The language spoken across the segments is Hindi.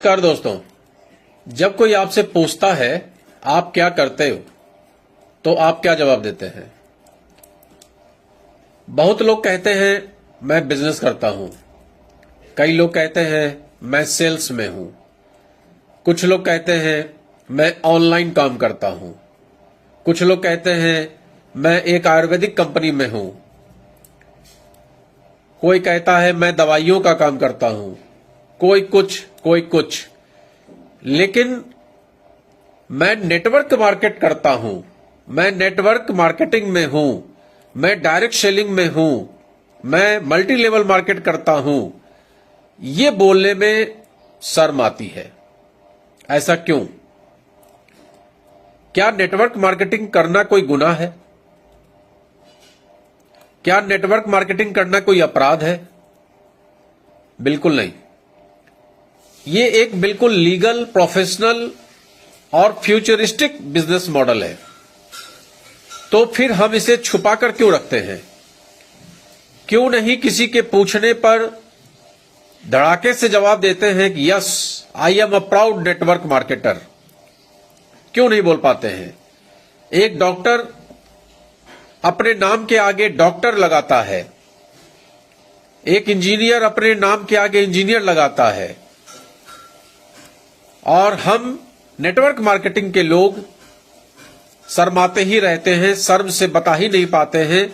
नमस्कार दोस्तों, जब कोई आपसे पूछता है आप क्या करते हो तो आप क्या जवाब देते हैं। बहुत लोग कहते हैं मैं बिजनेस करता हूं, कई लोग कहते हैं मैं सेल्स में हूं, कुछ लोग कहते हैं मैं ऑनलाइन काम करता हूं, कुछ लोग कहते हैं मैं एक आयुर्वेदिक कंपनी में हूं, कोई कहता है मैं दवाइयों का काम करता हूं, कोई कुछ। लेकिन मैं नेटवर्क मार्केट करता हूं, मैं नेटवर्क मार्केटिंग में हूं, मैं डायरेक्ट सेलिंग में हूं, मैं मल्टी लेवल मार्केट करता हूं, ये बोलने में शर्म आती है। ऐसा क्यों? क्या नेटवर्क मार्केटिंग करना कोई गुनाह है? क्या नेटवर्क मार्केटिंग करना कोई अपराध है? बिल्कुल नहीं। ये एक बिल्कुल लीगल, प्रोफेशनल और फ्यूचरिस्टिक बिजनेस मॉडल है। तो फिर हम इसे छुपाकर क्यों रखते हैं? क्यों नहीं किसी के पूछने पर धड़ाके से जवाब देते हैं कि yes I am a proud network marketer? क्यों नहीं बोल पाते हैं? एक डॉक्टर अपने नाम के आगे डॉक्टर लगाता है, एक इंजीनियर अपने नाम के आगे इंजीनियर लगाता है, और हम नेटवर्क मार्केटिंग के लोग शर्माते ही रहते हैं, शर्म से बता ही नहीं पाते हैं,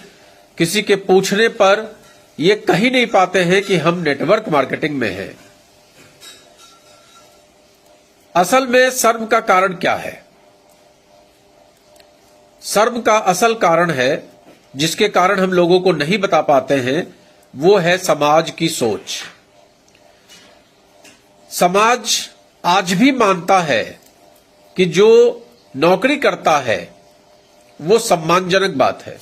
किसी के पूछने पर ये कह ही नहीं पाते हैं कि हम नेटवर्क मार्केटिंग में हैं। असल में शर्म का कारण क्या है? शर्म का असल कारण है, जिसके कारण हम लोगों को नहीं बता पाते हैं, वो है समाज की सोच। समाज आज भी मानता है कि जो नौकरी करता है वो सम्मानजनक बात है,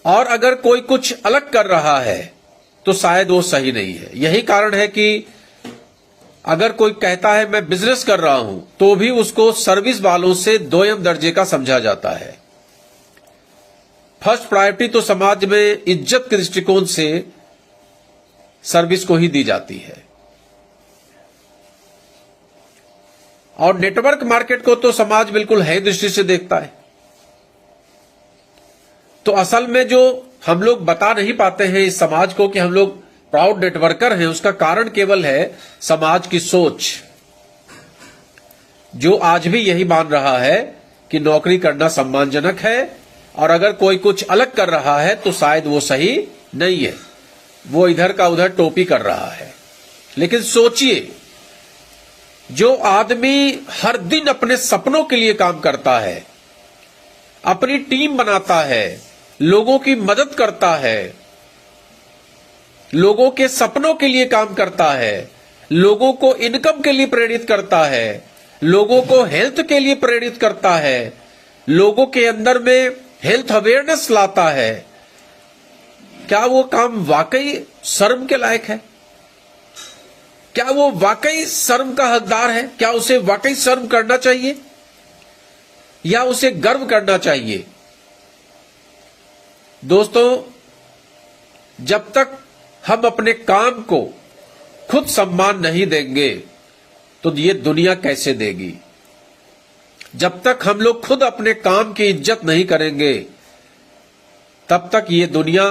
और अगर कोई कुछ अलग कर रहा है तो शायद वो सही नहीं है। यही कारण है कि अगर कोई कहता है मैं बिजनेस कर रहा हूं तो भी उसको सर्विस वालों से दोयम दर्जे का समझा जाता है। फर्स्ट प्रायोरिटी तो समाज में इज्जत के दृष्टिकोण से सर्विस को ही दी जाती है, और नेटवर्क मार्केट को तो समाज बिल्कुल है दृष्टि से देखता है। तो असल में जो हम लोग बता नहीं पाते हैं इस समाज को कि हम लोग प्राउड नेटवर्कर हैं, उसका कारण केवल है समाज की सोच, जो आज भी यही मान रहा है कि नौकरी करना सम्मानजनक है, और अगर कोई कुछ अलग कर रहा है तो शायद वो सही नहीं है, वो इधर का उधर टोपी कर रहा है। लेकिन सोचिए, जो आदमी हर दिन अपने सपनों के लिए काम करता है, अपनी टीम बनाता है, लोगों की मदद करता है, लोगों के सपनों के लिए काम करता है, लोगों को इनकम के लिए प्रेरित करता है, लोगों को हेल्थ के लिए प्रेरित करता है, लोगों के अंदर में हेल्थ अवेयरनेस लाता है, क्या वो काम वाकई शर्म के लायक है? क्या वो वाकई शर्म का हकदार है? क्या उसे वाकई शर्म करना चाहिए या उसे गर्व करना चाहिए? दोस्तों, जब तक हम अपने काम को खुद सम्मान नहीं देंगे तो ये दुनिया कैसे देगी? जब तक हम लोग खुद अपने काम की इज्जत नहीं करेंगे तब तक ये दुनिया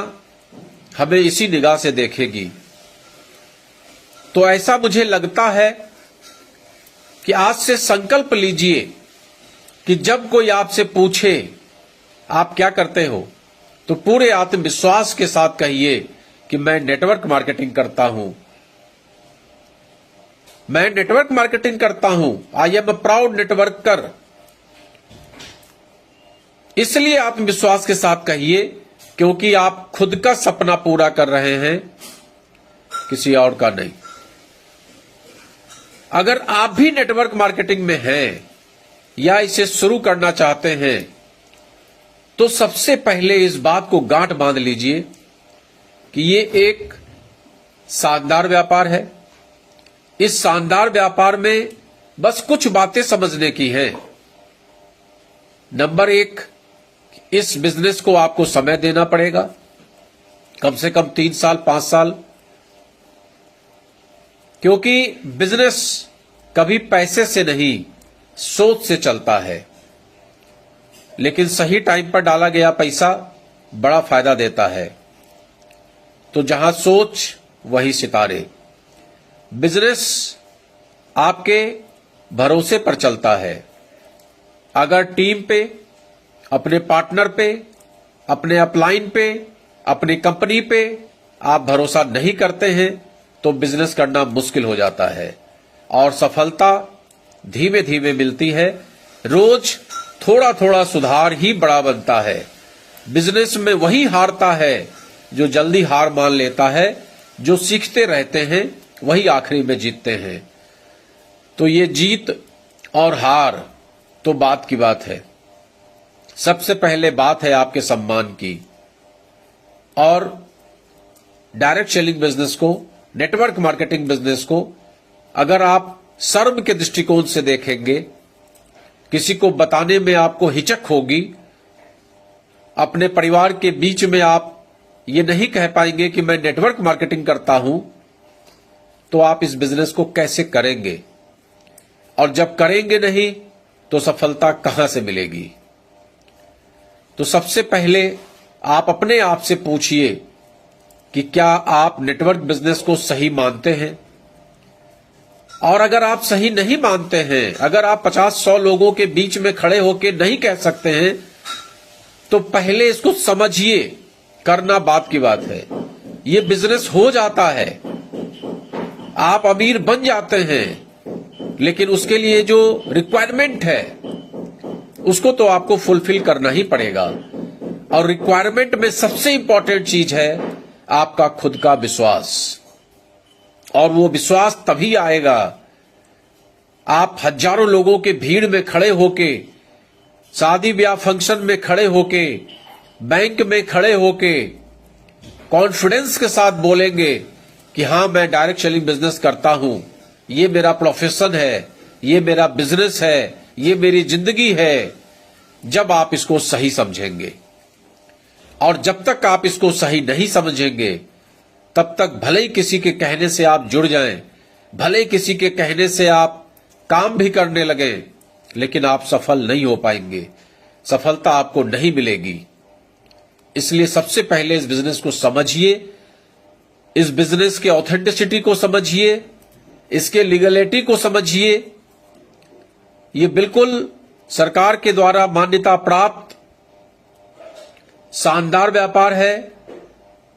हमें इसी निगाह से देखेगी। तो ऐसा मुझे लगता है कि आज से संकल्प लीजिए कि जब कोई आपसे पूछे आप क्या करते हो तो पूरे आत्मविश्वास के साथ कहिए कि मैं नेटवर्क मार्केटिंग करता हूं, मैं नेटवर्क मार्केटिंग करता हूं, I am a proud networker. इसलिए आत्मविश्वास के साथ कहिए क्योंकि आप खुद का सपना पूरा कर रहे हैं, किसी और का नहीं। अगर आप भी नेटवर्क मार्केटिंग में हैं या इसे शुरू करना चाहते हैं तो सबसे पहले इस बात को गांठ बांध लीजिए कि ये एक शानदार व्यापार है। इस शानदार व्यापार में बस कुछ बातें समझने की हैं। नंबर 1, इस बिजनेस को आपको समय देना पड़ेगा, कम से कम 3 साल 5 साल। क्योंकि बिजनेस कभी पैसे से नहीं सोच से चलता है, लेकिन सही टाइम पर डाला गया पैसा बड़ा फायदा देता है। तो जहां सोच वही सितारे। बिजनेस आपके भरोसे पर चलता है। अगर टीम पे, अपने पार्टनर पे, अपने अपलाइन पे, अपनी कंपनी पे आप भरोसा नहीं करते हैं तो बिजनेस करना मुश्किल हो जाता है और सफलता धीमे धीमे मिलती है। रोज थोड़ा थोड़ा सुधार ही बड़ा बनता है। बिजनेस में वही हारता है जो जल्दी हार मान लेता है। जो सीखते रहते हैं वही आखिरी में जीतते हैं। तो ये जीत और हार तो बात की बात है। सबसे पहले बात है आपके सम्मान की। और डायरेक्ट सेलिंग बिजनेस को, नेटवर्क मार्केटिंग बिजनेस को अगर आप शर्म के दृष्टिकोण से देखेंगे, किसी को बताने में आपको हिचक होगी, अपने परिवार के बीच में आप ये नहीं कह पाएंगे कि मैं नेटवर्क मार्केटिंग करता हूं, तो आप इस बिजनेस को कैसे करेंगे? और जब करेंगे नहीं तो सफलता कहां से मिलेगी? तो सबसे पहले आप अपने आप से पूछिए कि क्या आप नेटवर्क बिजनेस को सही मानते हैं? और अगर आप सही नहीं मानते हैं, अगर आप 50-100 लोगों के बीच में खड़े होकर नहीं कह सकते हैं, तो पहले इसको समझिए। करना बात की बात है। ये बिजनेस हो जाता है, आप अमीर बन जाते हैं, लेकिन उसके लिए जो रिक्वायरमेंट है उसको तो आपको फुलफिल करना ही पड़ेगा। और रिक्वायरमेंट में सबसे इंपॉर्टेंट चीज है आपका खुद का विश्वास। और वो विश्वास तभी आएगा आप हजारों लोगों के भीड़ में खड़े होके, शादी ब्याह फंक्शन में खड़े होके, बैंक में खड़े होके कॉन्फिडेंस के साथ बोलेंगे कि हां मैं डायरेक्ट सेलिंग बिजनेस करता हूं, ये मेरा प्रोफेशन है, ये मेरा बिजनेस है, ये मेरी जिंदगी है। जब आप इसको सही समझेंगे। और जब तक आप इसको सही नहीं समझेंगे तब तक भले ही किसी के कहने से आप जुड़ जाएं, भले ही किसी के कहने से आप काम भी करने लगे, लेकिन आप सफल नहीं हो पाएंगे, सफलता आपको नहीं मिलेगी। इसलिए सबसे पहले इस बिजनेस को समझिए, इस बिजनेस के ऑथेंटिसिटी को समझिए, इसके लीगलिटी को समझिए। ये बिल्कुल सरकार के द्वारा मान्यता प्राप्त शानदार व्यापार है,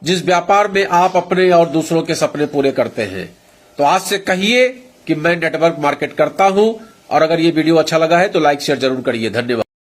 जिस व्यापार में आप अपने और दूसरों के सपने पूरे करते हैं। तो आज से कहिए कि मैं नेटवर्क मार्केट करता हूं। और अगर ये वीडियो अच्छा लगा है तो लाइक शेयर जरूर करिए। धन्यवाद।